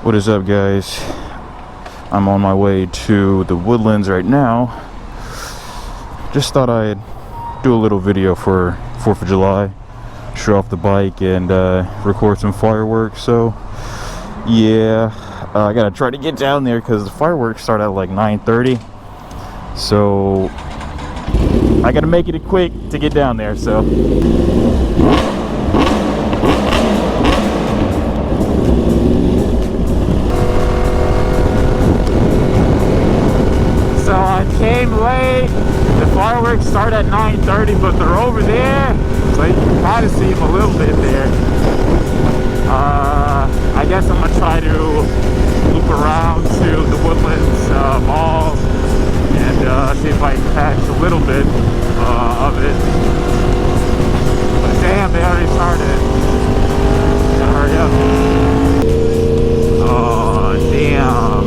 What is up, guys? I'm on my way to the Woodlands right now. Just thought I'd do a little video for 4th of July, show off the bike and record some fireworks. So yeah, I gotta try to get down there because the fireworks start at like 9:30, so I gotta make it quick to get down there. So I came late. The fireworks start at 9:30, but they're over there, so you can kind of see them a little bit there. I guess I'm gonna try to loop around to the Woodlands Mall and see if I can catch a little bit of it. But damn, they already started. Gotta hurry up. Oh damn.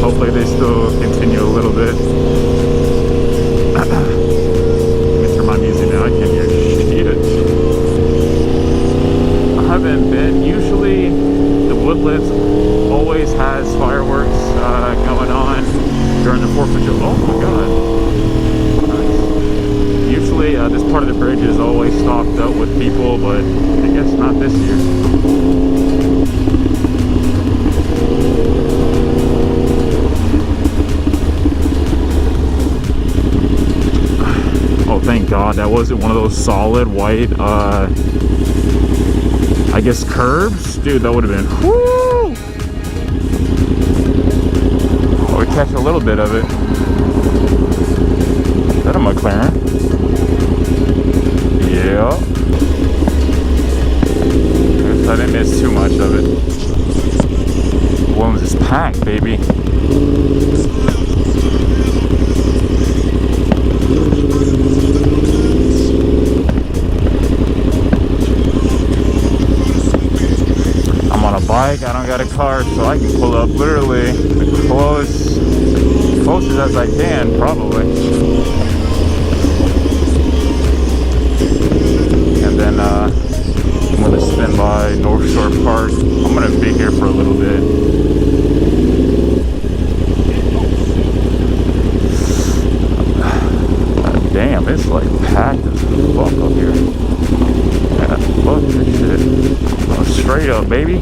Hopefully they still continue a little bit. Let me turn my music down. I can't hear shit. I haven't been. Usually the Woodlands always has fireworks going on during the 4th of July. Oh my god. Nice. Usually this part of the bridge is always stocked up with people, but I guess not this year. Thank God that wasn't one of those solid white I guess curbs. Dude, that would have been whoo! I would catch a little bit of it. Is that a McLaren? Yeah. I didn't miss too much of it. One was just packed, baby. Bike, I don't got a car, so I can pull up literally the closest as I can, probably. And then I'm gonna spin by North Shore Park. I'm gonna be here for a little bit. Damn, it's like packed as fuck up here. Yeah, fuck this shit. Oh, straight up, baby.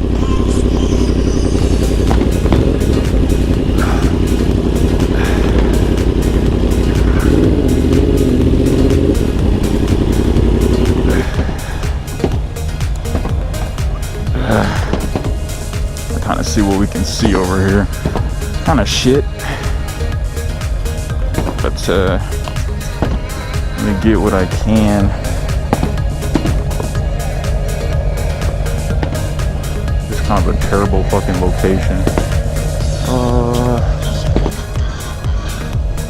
I see what we can see over here. Kind of shit, but let me get what I can. It's kind of a terrible fucking location.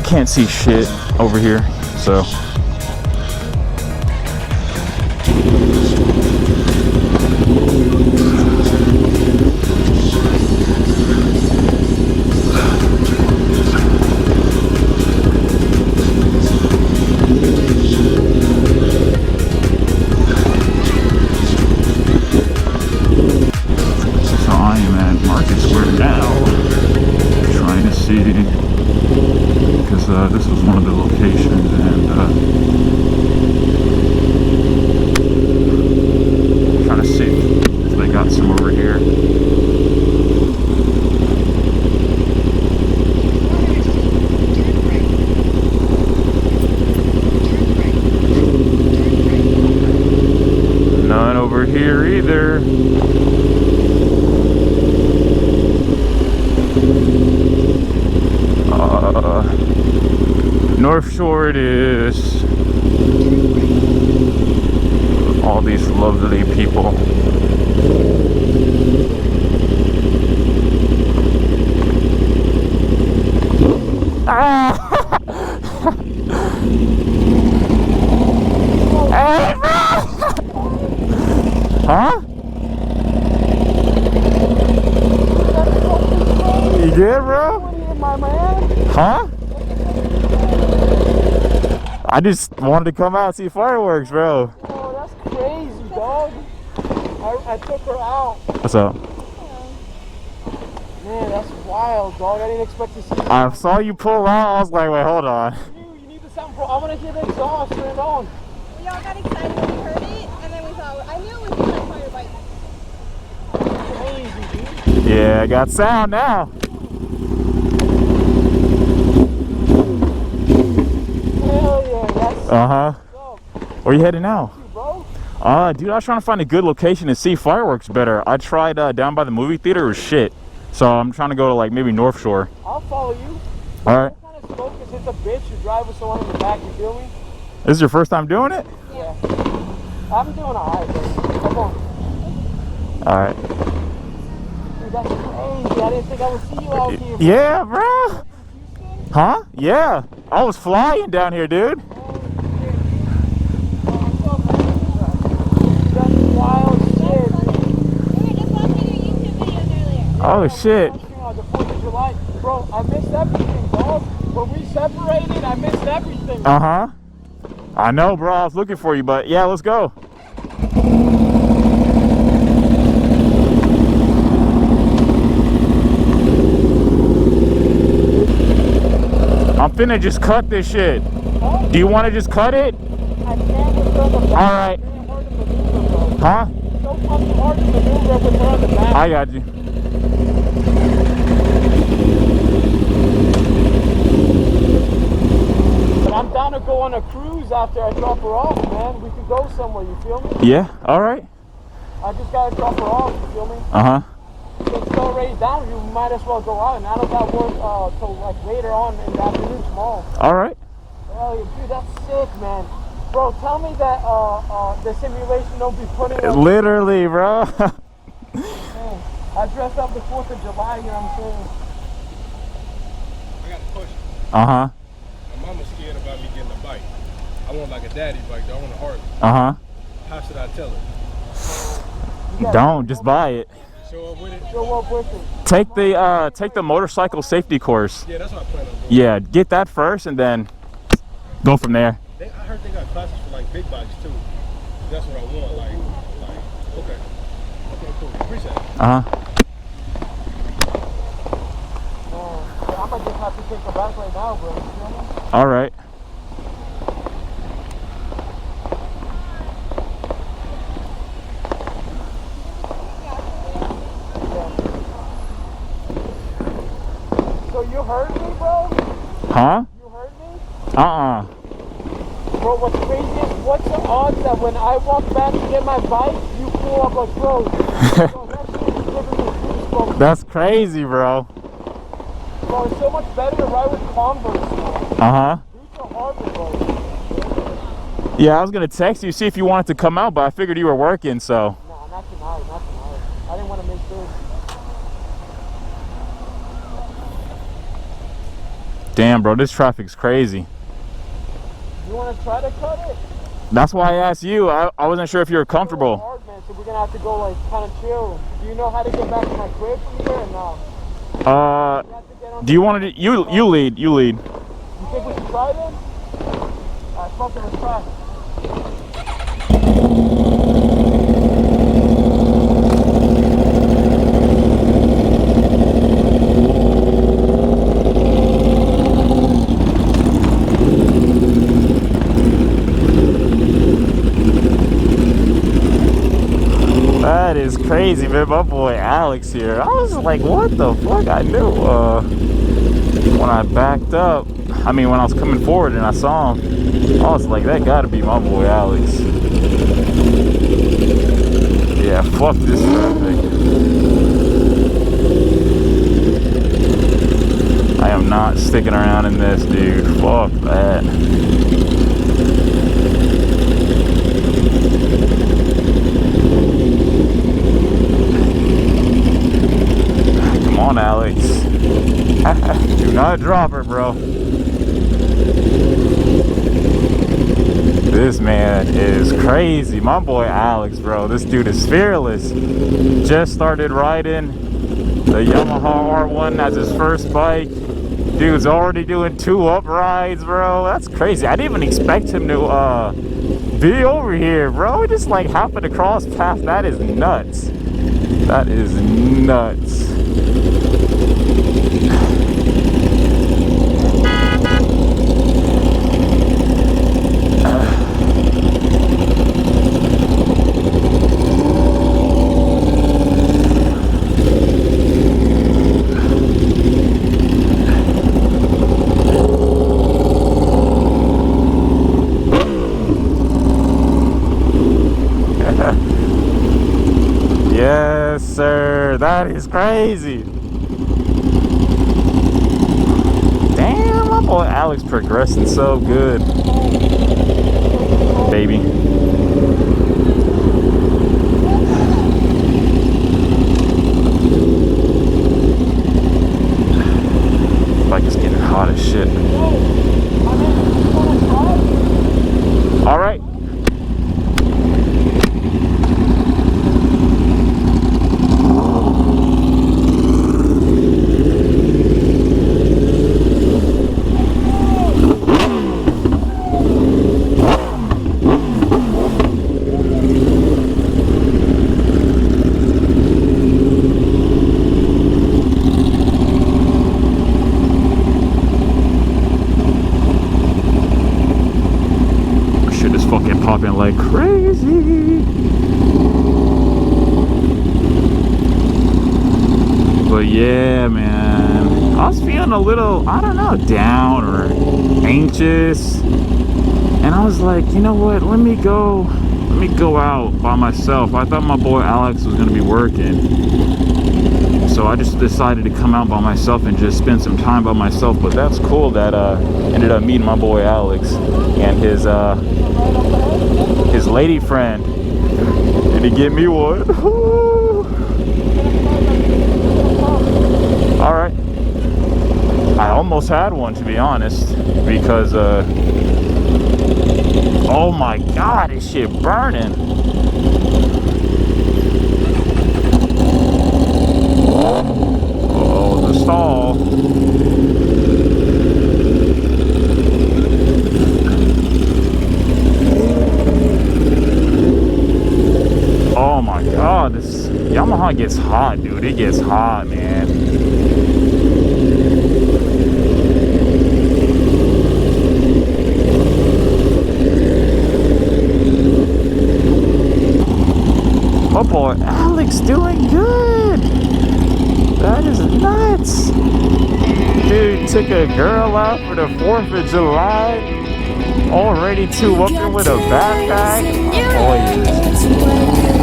Can't see shit over here, so. This was one of the locations, and trying to see if they got some over here. None over here either. North Shore it is. All these lovely people. Ah! Hey, huh? You good, bro? Huh? I just wanted to come out and see fireworks, bro. Oh, that's crazy, dog. I took her out. What's up? wild, dog. I didn't expect to see that. I saw you pull out. I was like, wait, hold on. You need the sound, bro. I want to hear the exhaust. Turn it on. We all got excited when we heard it, and then we thought, I knew it was going to fire bike. Crazy, dude. Yeah, I got sound now. Hell yeah, that's Uh-huh. Where you heading now? bro. Dude, I was trying to find a good location to see fireworks better. I tried down by the movie theater. It was shit. So I'm trying to go to like maybe North Shore. I'll follow you. All right. What kind of smoke is it's a bitch? You drive with someone in the back, you feel me? This is your first time doing it? Yeah. I'm doing alright, baby. Come on. All right. Dude, that's crazy. I didn't think I would see you out here. Yeah, bro. Huh? Yeah. I was flying down here, dude. That's wild shit, dude. We were just watching your YouTube videos earlier. Oh, shit. The 4th of July. Bro, I missed everything, dog. When we separated, I missed everything. Uh-huh. I know, bro. I was looking for you, but yeah, let's go. I'm finna just cut this shit. Huh? Do you want to just cut it? I can't return the back. All right. It's hard to maneuver, bro. Huh? It's so fucking hard to maneuver with her on the back. I got you. But I'm down to go on a cruise after I drop her off, man. We could go somewhere, you feel me? Yeah, all right. I just gotta drop her off, you feel me? Uh-huh. It's already down, you might as well go out. And I don't got work till like later on in the afternoon tomorrow. All right. Hell yeah, dude, that's sick, man. Bro, tell me that the simulation don't be putting up. Literally, bro. I dressed up the 4th of July, you know what I'm saying? I got a question. Uh-huh. My mama's scared about me getting a bike. I want like a daddy bike, though. I want a Harley. Uh-huh. How should I tell her? Don't, just buy it. Show up with it? Show up with it. Take the motorcycle safety course. Yeah, that's what I plan on doing. Yeah, get that first and then go from there. I heard they got classes for like big bikes too. That's what I want. Like, okay. Okay, cool. Appreciate it. Uh-huh. I might just have to take her back right now, bro. You feel me? All right. So you heard me, bro? Huh? You heard me? Uh-uh. Bro, what's crazy is what's the odds that when I walk back to get my bike, you pull up like, bro, that shit is giving me goosebumps. That's crazy, bro. Bro, it's so much better to ride with Converse. Uh-huh. These are harder, bro. Yeah, I was gonna text you, see if you wanted to come out, but I figured you were working, so. Nah, not tonight, not tonight. I didn't want to make sure. Damn, bro, this traffic's crazy. You want to try to cut it? That's why I asked you. I wasn't sure if you were It's really comfortable. hard, man, so we're going to have to go, like, kind of chill. Do you know how to get back to my crib from here or no? You have to get on Do you want to, you lead. You think we should try then? Alright, fuck it, let's try. That is crazy, man. My boy Alex here. I was like, what the fuck? I knew when I backed up. I mean, when I was coming forward and I saw him, I was like, that gotta be my boy Alex. Yeah, fuck this traffic. I am not sticking around in this, dude. Fuck that. Come on, Alex. Do not drop her, bro. This man is crazy. My boy Alex, bro. This dude is fearless. Just started riding the Yamaha R1 as his first bike. Dude's already doing 2 uprides, bro. That's crazy. I didn't even expect him to be over here, bro. We just like happened to cross paths. That is nuts. That is nuts. is crazy. Damn, my boy Alex progressing so good. Baby. Like it's getting hot as shit. All right. Popping like crazy. But yeah, man, I was feeling a little, I don't know, down or anxious, and I was like, you know what, let me go out by myself. I thought my boy Alex was gonna be working, so I just decided to come out by myself and just spend some time by myself. But that's cool that ended up meeting my boy Alex and his lady friend. Did he get me one? All right. I almost had one, to be honest, because oh my God, this shit burning. Oh, the stall. Oh my God, this Yamaha gets hot, dude. It gets hot, man. Oh boy, Alex doing good. That is nuts. Dude took a girl out for the 4th of July. Already 2 up there with a backpack. Boy,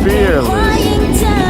fearless.